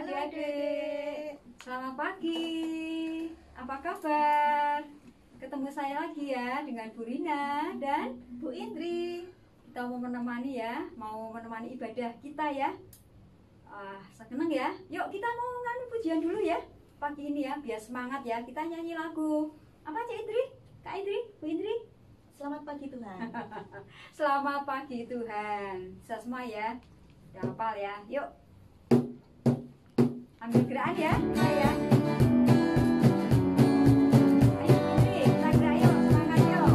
adik-adik, selamat pagi. Apa kabar? Ketemu saya lagi ya dengan Bu Rina dan Bu Indri. Kita mau menemani ibadah kita ya. Seneng ya. Yuk kita mau nganu pujian dulu ya pagi ini ya, biar semangat ya. Kita nyanyi lagu. Apa Cak Indri? Kak Indri? Bu Indri? Selamat pagi Tuhan. Selamat pagi Tuhan. Bisa semua ya. Udah hafal ya. Yuk. Ambil gerakan ya, saya. Ayo Indri, kita gerak yuk, semangat yuk.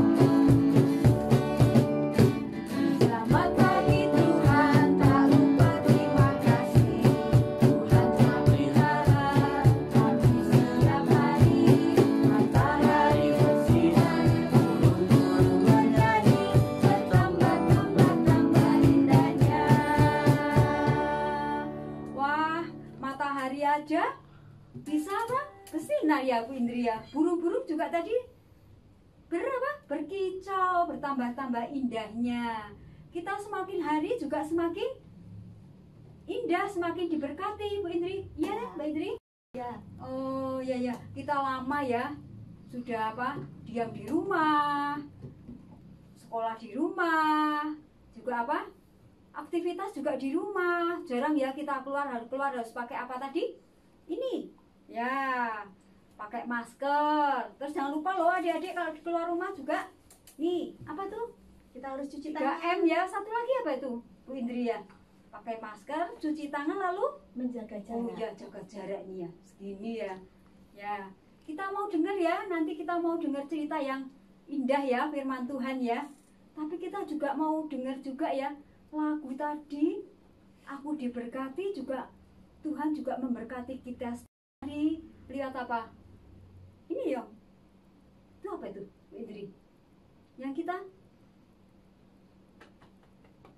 Selamat pagi Tuhan, tak lupa terima kasih. Tuhan telah pelihara kami setiap hari. Matahari bersinar, burung-burung bernyanyi, bertambah-tambah indahnya. Wah, matahari aja bisa apa? Bersinar ya Bu Indri ya. Burung-burung juga tadi berkicau, bertambah-tambah indahnya. Kita semakin hari juga semakin indah, semakin diberkati Bu Indri. Iya kan Mbak Indri? Ya, Oh ya ya, kita lama ya sudah diam di rumah, sekolah di rumah, juga aktivitas juga di rumah. Jarang ya kita harus pakai apa tadi? Ini ya, pakai masker. Terus jangan lupa loh adik-adik kalau keluar rumah juga nih apa tuh? kita harus cuci 3M tangan, ya. Satu lagi apa itu Bu Indri ya? Pakai masker, cuci tangan, lalu menjaga oh jarak. ya, jaga jarak nih ya, segini ya. Ya, kita mau dengar ya, nanti kita mau dengar cerita yang indah ya, firman Tuhan ya. Tapi kita juga mau dengar juga ya, lagu tadi, aku diberkati juga, Tuhan juga memberkati kita sehari. Lihat apa? Ini ya, itu apa itu, Bu Indri? Yang kita,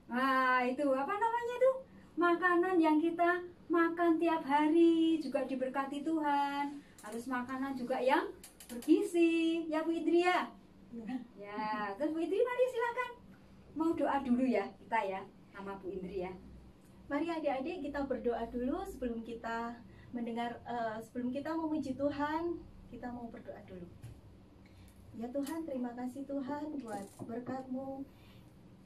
nah itu apa namanya itu? Makanan yang kita makan tiap hari juga diberkati Tuhan. Harus makanan juga yang bergizi ya Bu Indri ya. Ya, terus Bu Indri mari silakan. Mau doa dulu ya kita ya sama Bu Indri ya. Mari adik-adik kita berdoa dulu sebelum kita sebelum kita memuji Tuhan, kita mau berdoa dulu. Ya Tuhan, terima kasih Tuhan buat berkat-Mu.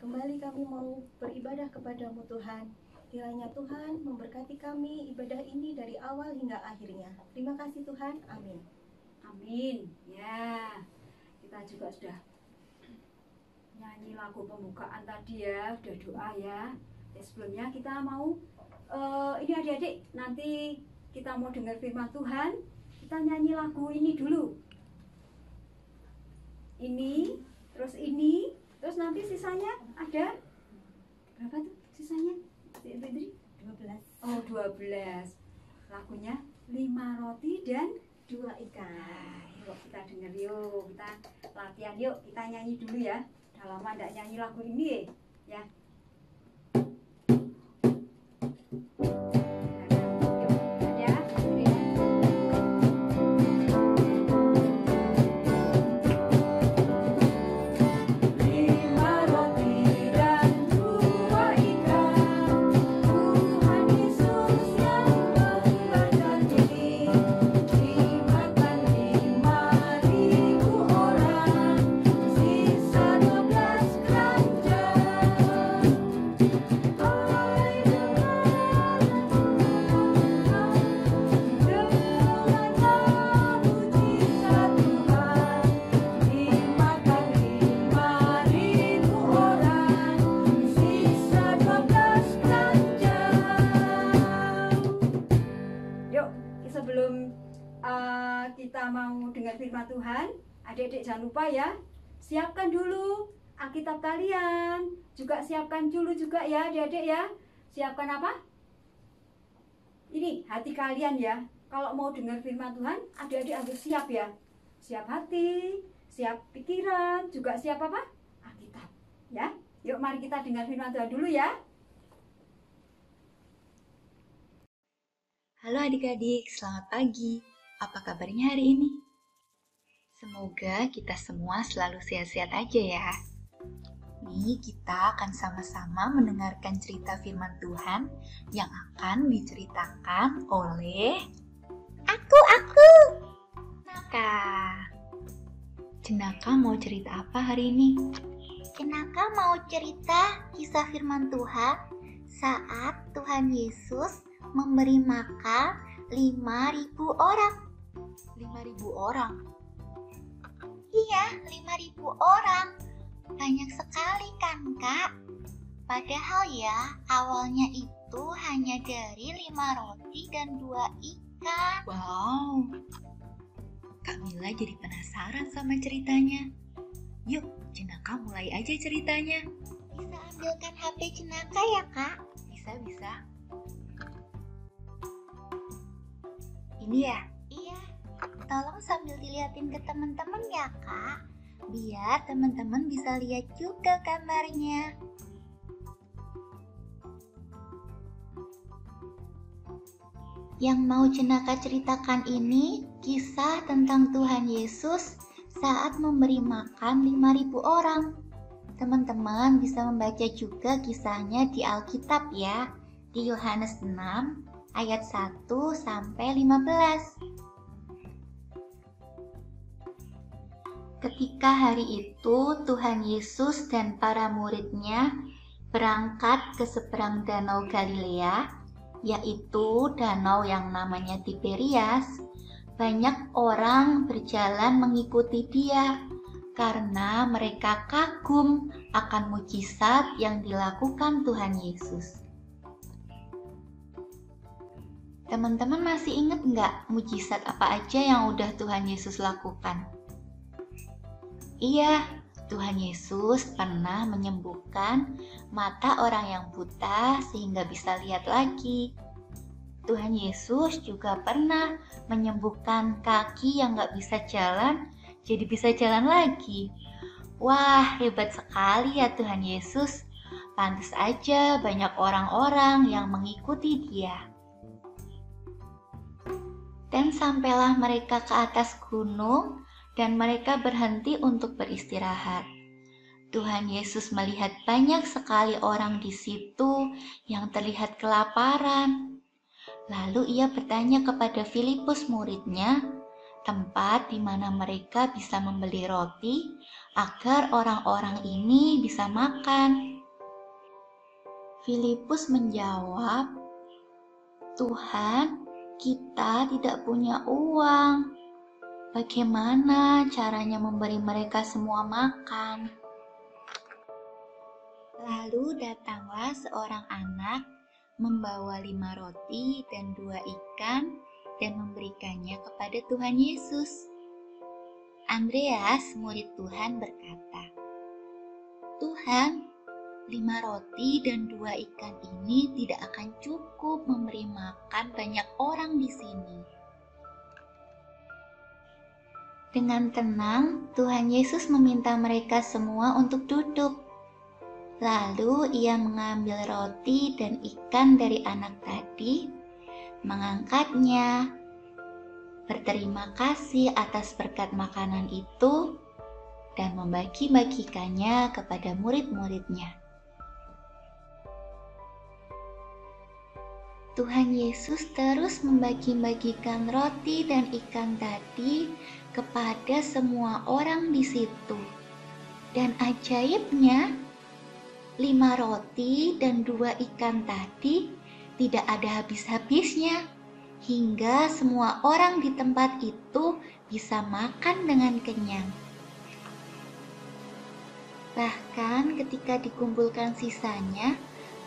Kembali kami mau beribadah kepadamu Tuhan. Kiranya Tuhan memberkati kami ibadah ini dari awal hingga akhirnya. Terima kasih Tuhan, amin. Amin. Ya, kita juga sudah nyanyi lagu pembukaan tadi ya, udah doa ya. Sebelumnya kita mau ini adik-adik, nanti kita mau dengar firman Tuhan, kita nyanyi lagu ini dulu. Ini, terus nanti sisanya ada berapa tuh sisanya? 12. Oh, 12. Lagunya 5 roti dan 2 ikan. Nah, yuk kita denger yuk, kita latihan yuk, kita nyanyi dulu ya. Udah lama enggak nyanyi lagu ini ya. Kita mau dengar firman Tuhan, adik-adik jangan lupa ya, siapkan dulu Alkitab kalian, juga siapkan dulu juga ya adik-adik ya. Siapkan apa? Ini hati kalian ya. Kalau mau dengar firman Tuhan, adik-adik harus siap ya. Siap hati, siap pikiran, juga siap apa? Alkitab ya. Yuk mari kita dengar firman Tuhan dulu ya. Halo adik-adik, selamat pagi. Apa kabarnya hari ini? Semoga kita semua selalu sehat-sehat aja ya. Nih, ini kita akan sama-sama mendengarkan cerita firman Tuhan yang akan diceritakan oleh aku. Cenaka mau cerita apa hari ini? Cenaka mau cerita kisah firman Tuhan saat Tuhan Yesus memberi makan 5.000 orang. 5.000 orang? Iya, 5.000 orang. Banyak sekali kan, Kak? Padahal ya, awalnya itu hanya dari 5 roti dan 2 ikan. Wow, Kak Mila jadi penasaran sama ceritanya. Yuk, Cenaka mulai aja ceritanya. Bisa ambilkan HP Cenaka ya, Kak? Bisa. Ini ya? Iya, tolong sambil dilihatin ke teman-teman ya, Kak. Biar teman-teman bisa lihat juga gambarnya. Yang mau Cenaka ceritakan ini kisah tentang Tuhan Yesus saat memberi makan 5.000 orang. Teman-teman bisa membaca juga kisahnya di Alkitab ya, di Yohanes 6 ayat 1 sampai 15. Ketika hari itu Tuhan Yesus dan para muridnya berangkat ke seberang danau Galilea, yaitu danau yang namanya Tiberias. Banyak orang berjalan mengikuti dia karena mereka kagum akan mujizat yang dilakukan Tuhan Yesus. Teman-teman masih ingat nggak mujizat apa aja yang udah Tuhan Yesus lakukan? Iya, Tuhan Yesus pernah menyembuhkan mata orang yang buta sehingga bisa lihat lagi. Tuhan Yesus juga pernah menyembuhkan kaki yang gak bisa jalan, jadi bisa jalan lagi. Wah, hebat sekali ya Tuhan Yesus. Pantas aja banyak orang-orang yang mengikuti dia. Dan sampailah mereka ke atas gunung, dan mereka berhenti untuk beristirahat. Tuhan Yesus melihat banyak sekali orang di situ yang terlihat kelaparan. Lalu ia bertanya kepada Filipus muridnya, tempat di mana mereka bisa membeli roti agar orang-orang ini bisa makan. Filipus menjawab, "Tuhan, kita tidak punya uang. Bagaimana caranya memberi mereka semua makan?" Lalu datanglah seorang anak membawa 5 roti dan 2 ikan dan memberikannya kepada Tuhan Yesus. Andreas, murid Tuhan, berkata, "Tuhan, 5 roti dan 2 ikan ini tidak akan cukup memberi makan banyak orang di sini." Dengan tenang, Tuhan Yesus meminta mereka semua untuk duduk. Lalu ia mengambil roti dan ikan dari anak tadi, mengangkatnya, berterima kasih atas berkat makanan itu, dan membagi-bagikannya kepada murid-muridnya. Tuhan Yesus terus membagi-bagikan roti dan ikan tadi kepada semua orang di situ. Dan ajaibnya, 5 roti dan 2 ikan tadi tidak ada habis-habisnya, hingga semua orang di tempat itu bisa makan dengan kenyang. Bahkan ketika dikumpulkan sisanya,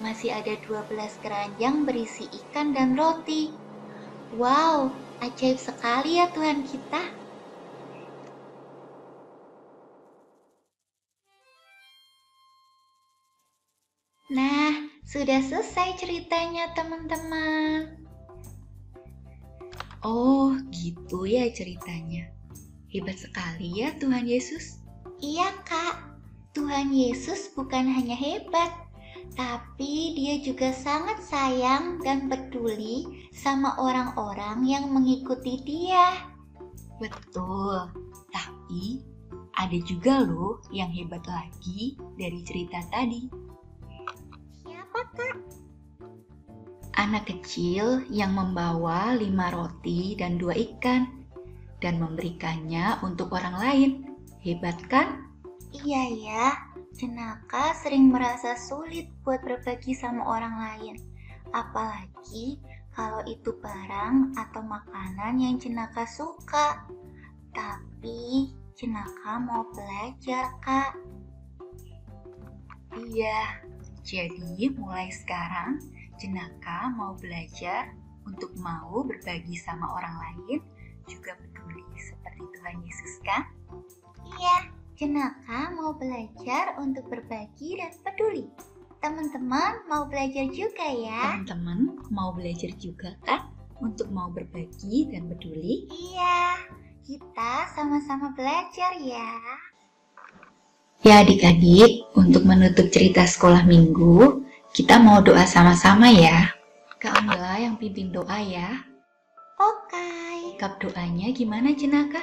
masih ada 12 keranjang berisi ikan dan roti. Wow, ajaib sekali ya Tuhan kita. Nah, sudah selesai ceritanya teman-teman. Oh, gitu ya ceritanya. Hebat sekali ya Tuhan Yesus. Iya Kak, Tuhan Yesus bukan hanya hebat, tapi dia juga sangat sayang dan peduli sama orang-orang yang mengikuti dia. Betul, tapi ada juga loh yang hebat lagi dari cerita tadi. Siapa, Kak? Anak kecil yang membawa 5 roti dan 2 ikan dan memberikannya untuk orang lain. Hebat kan? Iya ya, jenaka sering merasa sulit buat berbagi sama orang lain. Apalagi kalau itu barang atau makanan yang jenaka suka. Tapi jenaka mau belajar, Kak. Iya, jadi mulai sekarang jenaka mau belajar untuk mau berbagi sama orang lain, juga peduli seperti Tuhan Yesus kan? Iya, jenaka mau belajar untuk berbagi dan peduli. Teman-teman mau belajar juga ya? Teman-teman mau belajar juga kan untuk mau berbagi dan peduli? Iya, kita sama-sama belajar ya. Ya adik-adik, untuk menutup cerita sekolah minggu, kita mau doa sama-sama ya. Kak Mila yang pimpin doa ya. Oke. Kap doanya gimana jenaka?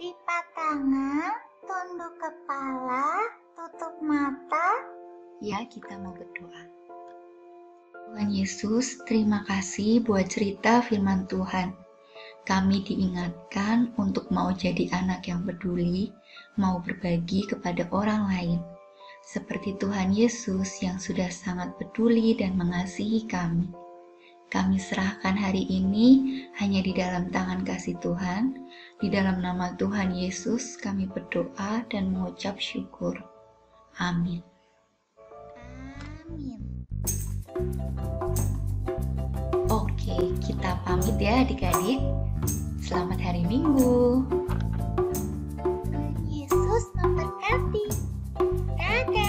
Lipat tangan, tunduk kepala, tutup mata. Ya, kita mau berdoa. Tuhan Yesus, terima kasih buat cerita firman Tuhan. Kami diingatkan untuk mau jadi anak yang peduli, mau berbagi kepada orang lain. Seperti Tuhan Yesus yang sudah sangat peduli dan mengasihi kami. Kami serahkan hari ini hanya di dalam tangan kasih Tuhan. Di dalam nama Tuhan Yesus kami berdoa dan mengucap syukur. Amin. Amin. Oke, kita pamit ya adik-adik. Selamat hari Minggu. Tuhan Yesus memberkati. Dadah.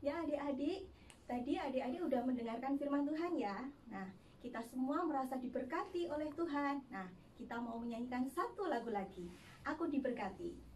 Ya adik-adik, tadi adik-adik udah mendengarkan firman Tuhan ya. Nah, kita semua merasa diberkati oleh Tuhan. Nah, kita mau menyanyikan satu lagu lagi. Aku diberkati.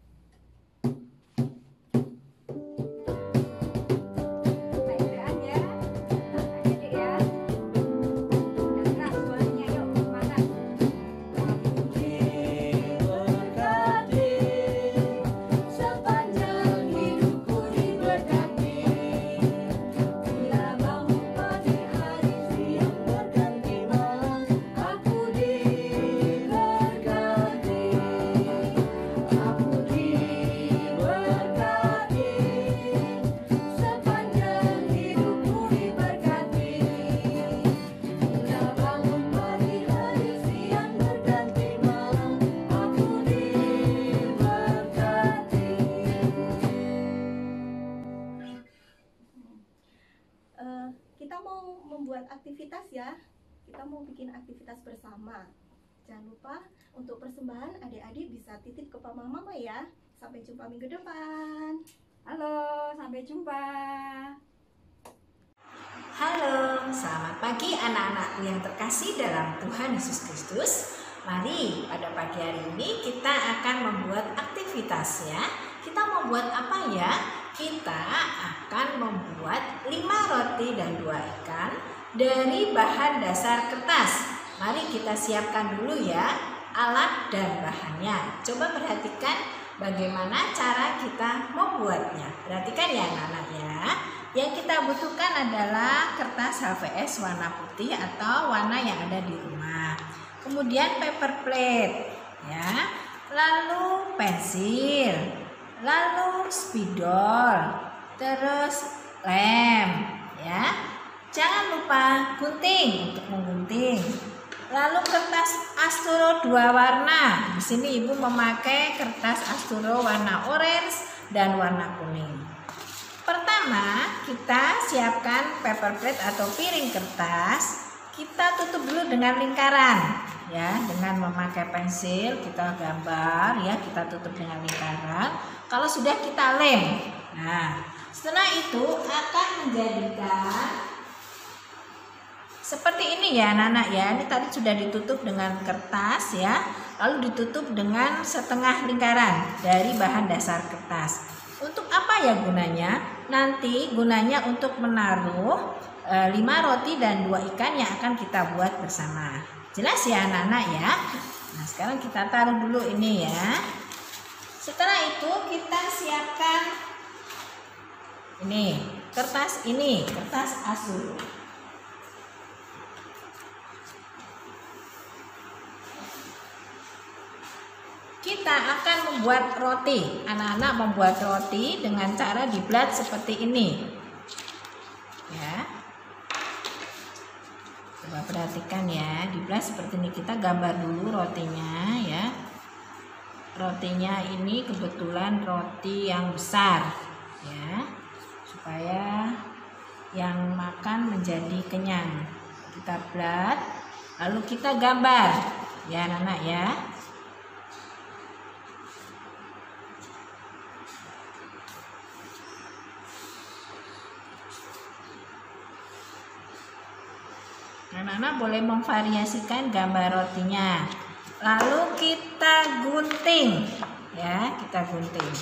Kita mau membuat aktivitas ya. Kita mau bikin aktivitas bersama. Jangan lupa untuk persembahan adik-adik bisa titip ke papa mama ya. Sampai jumpa minggu depan. Halo, sampai jumpa. Halo, selamat pagi anak-anakku yang terkasih dalam Tuhan Yesus Kristus. Mari pada pagi hari ini kita akan membuat aktivitas ya. Kita mau buat apa ya? Kita akan membuat 5 roti dan 2 ikan dari bahan dasar kertas. Mari kita siapkan dulu ya alat dan bahannya. Coba perhatikan bagaimana cara kita membuatnya. Perhatikan ya anak-anak ya. Yang kita butuhkan adalah kertas HVS warna putih atau warna yang ada di rumah. Kemudian paper plate ya. Lalu pensil, lalu spidol, terus lem ya. Jangan lupa gunting untuk menggunting. Lalu kertas asturo 2 warna. Di sini Ibu memakai kertas asturo warna orange dan warna kuning. Pertama, kita siapkan paper plate atau piring kertas. Kita tutup dulu dengan lingkaran ya, dengan memakai pensil kita gambar ya, kita tutup dengan lingkaran. Kalau sudah kita lem. Nah, setelah itu akan menjadikan seperti ini ya anak-anak ya. Ini tadi sudah ditutup dengan kertas ya, lalu ditutup dengan setengah lingkaran dari bahan dasar kertas. Untuk apa ya gunanya? Nanti gunanya untuk menaruh 5 roti dan 2 ikan yang akan kita buat bersama. Jelas ya anak-anak ya? Nah, sekarang kita taruh dulu ini ya. Setelah itu kita siapkan ini, kertas asul. Kita akan membuat roti. Anak-anak membuat roti dengan cara diblat seperti ini. Ya. Coba perhatikan ya, diblat seperti ini. Kita gambar dulu rotinya ya. Rotinya ini kebetulan roti yang besar ya. Supaya yang makan menjadi kenyang. Kita blat, lalu kita gambar. Ya, anak-anak ya. Anak-anak boleh memvariasikan gambar rotinya. Lalu kita gunting, ya, kita gunting.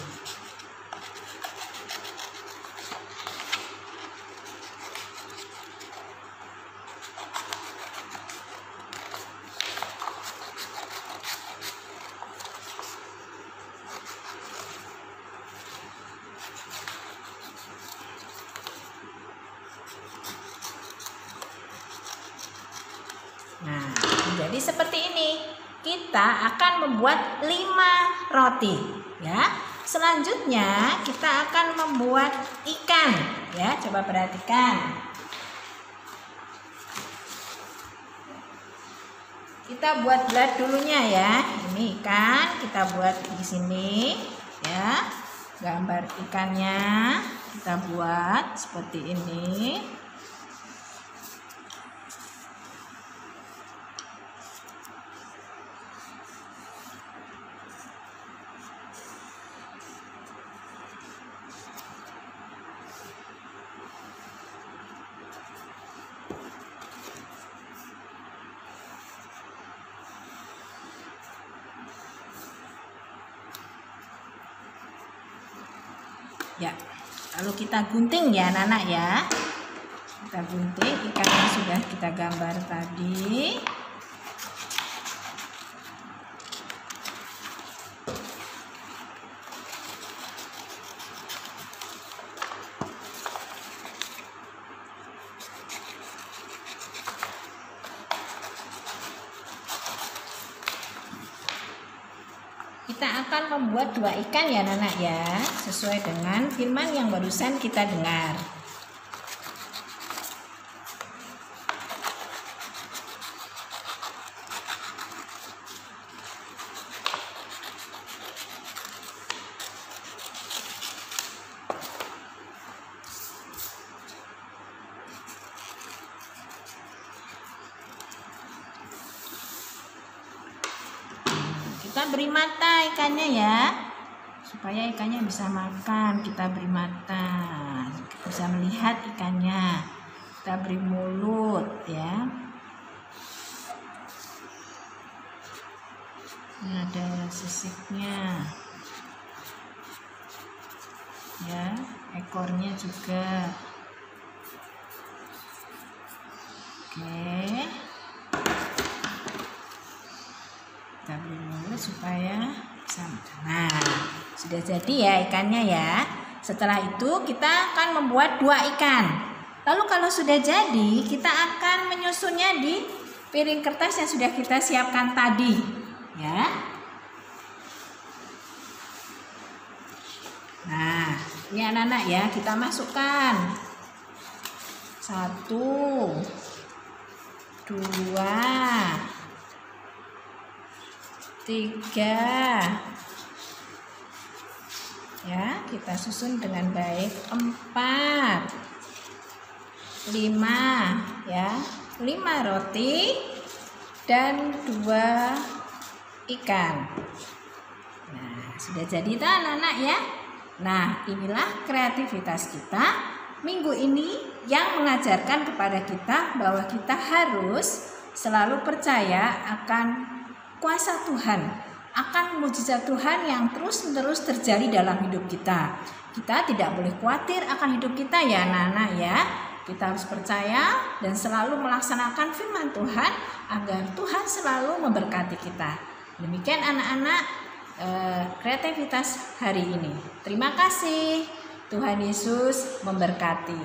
Nah, jadi seperti ini. Kita akan membuat 5 roti, ya. Selanjutnya kita akan membuat ikan, ya. Coba perhatikan. Kita buat blat dulunya ya. Ini ikan, kita buat di sini, ya. Gambar ikannya kita buat seperti ini. Ya, lalu kita gunting ya anak-anak ya. Kita gunting ikan yang sudah kita gambar tadi. Kita akan membuat 2 ikan ya anak-anak ya, sesuai dengan firman yang barusan kita dengar. Kita beri mata ikannya ya, supaya ikannya bisa makan. Kita beri mata, bisa melihat ikannya. Kita beri mulut ya. Ini ada sisiknya ya, ekornya juga. Oke, kita beri mulut supaya bisa makan. Nah, sudah jadi ya ikannya ya. Setelah itu kita akan membuat 2 ikan. Lalu kalau sudah jadi, kita akan menyusunnya di piring kertas yang sudah kita siapkan tadi ya. Nah, ini anak-anak ya, kita masukkan 1, 2, 3 ya, kita susun dengan baik. 4, 5 ya, 5 roti dan 2 ikan. Nah, sudah jadi tuh anak-anak ya. Nah, inilah kreativitas kita minggu ini yang mengajarkan kepada kita bahwa kita harus selalu percaya akan kuasa Tuhan, akan mukjizat Tuhan yang terus-menerus terjadi dalam hidup kita. Kita tidak boleh khawatir akan hidup kita ya anak-anak ya. Kita harus percaya dan selalu melaksanakan firman Tuhan agar Tuhan selalu memberkati kita. Demikian anak-anak kreativitas hari ini. Terima kasih. Tuhan Yesus memberkati.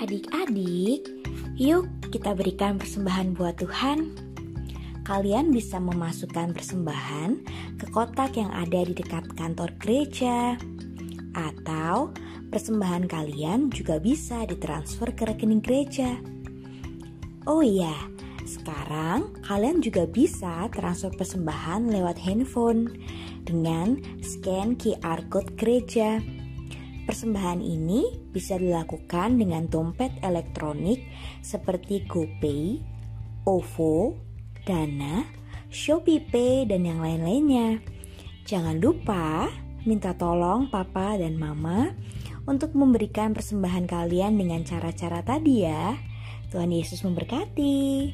Adik-adik, yuk kita berikan persembahan buat Tuhan. Kalian bisa memasukkan persembahan ke kotak yang ada di dekat kantor gereja, atau persembahan kalian juga bisa ditransfer ke rekening gereja. Oh iya, sekarang kalian juga bisa transfer persembahan lewat handphone dengan scan QR code gereja. Persembahan ini bisa dilakukan dengan dompet elektronik seperti GoPay, OVO, Dana, ShopeePay, dan yang lain-lainnya. Jangan lupa minta tolong Papa dan Mama untuk memberikan persembahan kalian dengan cara-cara tadi ya. Tuhan Yesus memberkati.